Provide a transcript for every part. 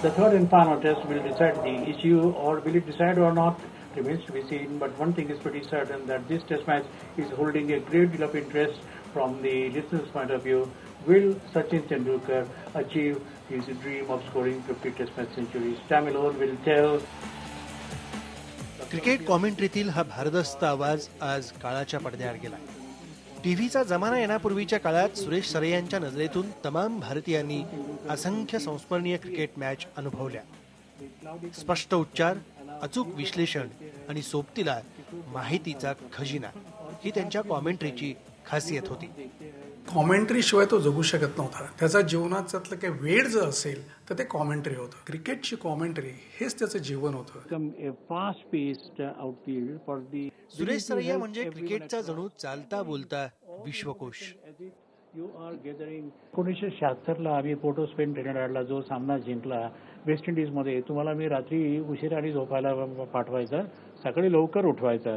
The third and final test will decide the issue, or will it decide or not remains to be seen. But one thing is pretty certain, that this test match is holding a great deal of interest from the listeners' point of view. Will Sachin Tendulkar achieve his dream of scoring 50 test match centuries? Time alone will tell. Cricket कॉमेंट्रीतील हा भारदस्त आवाज आज काळाच्या पडद्याआड गेला. टीव्हीचा जमाना येण्यापूर्वीच्या काळात सुरेश सरैयांच्या नजरेतून तमाम भारतीयांनी असंख्य संस्मरणीय क्रिकेट मॅच अनुभवल्या. स्पष्ट उच्चार, अचूक विश्लेषण आणि सोबतीला माहितीचा खजिना ही त्यांच्या कॉमेंट्रीची खासियत होती. कॉमेंट्री शिवाय तो जगू शकत नव्हता. त्याचा जीवनाच्यातलं काही वेळ जर असेल तर ते कॉमेंट्री होतं. क्रिकेटची कॉमेंट्री हेच त्याचं जीवन होतं. सुरेश सरैया म्हणजे क्रिकेटचा जणू चालता बोलता विश्वकोश. 1976ला आम्ही पोर्ट ऑफ स्पेन ट्रिनिडाडला जो सामना जिंकला वेस्ट इंडिजमध्ये, तुम्हाला मी रात्री उशिराने झोपायला पाठवायचा, सकाळी लवकर उठवायचा.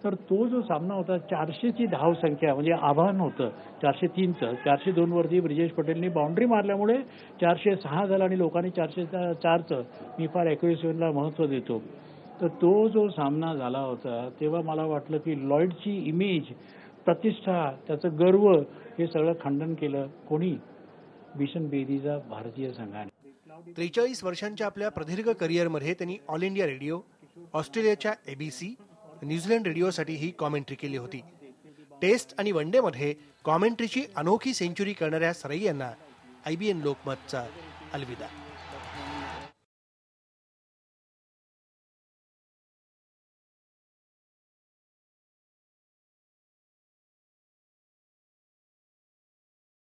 तर तो जो सामना होता, 400ची धाव संख्या म्हणजे आव्हान होतं 403चं. 402 वरती ब्रिजेश पटेलनी बाउंड्री मारल्यामुळे 406 झाला आणि लोकांनी 404चं मी फार ॲक्युरेसीला महत्त्व देतो. तर तो जो सामना झाला होता तेव्हा मला वाटलं की लॉयडची इमेज, प्रतिष्ठा, त्याचं गर्व हे सगळं खंडन केलं कोणी? बिशन बेदीचा भारतीय संघाने. 43 वर्षांच्या आपल्या प्रदीर्घ करिअरमध्ये त्यांनी ऑल इंडिया रेडिओ, ऑस्ट्रेलियाच्या ABC, न्यूझीलंड रेडिओसाठी ही कॉमेंट्री केली होती. टेस्ट आणि वन डेमध्ये कॉमेंट्रीची अनोखी सेंचुरी करणाऱ्या सरैयांना IBN लोकमतचा अलविदा.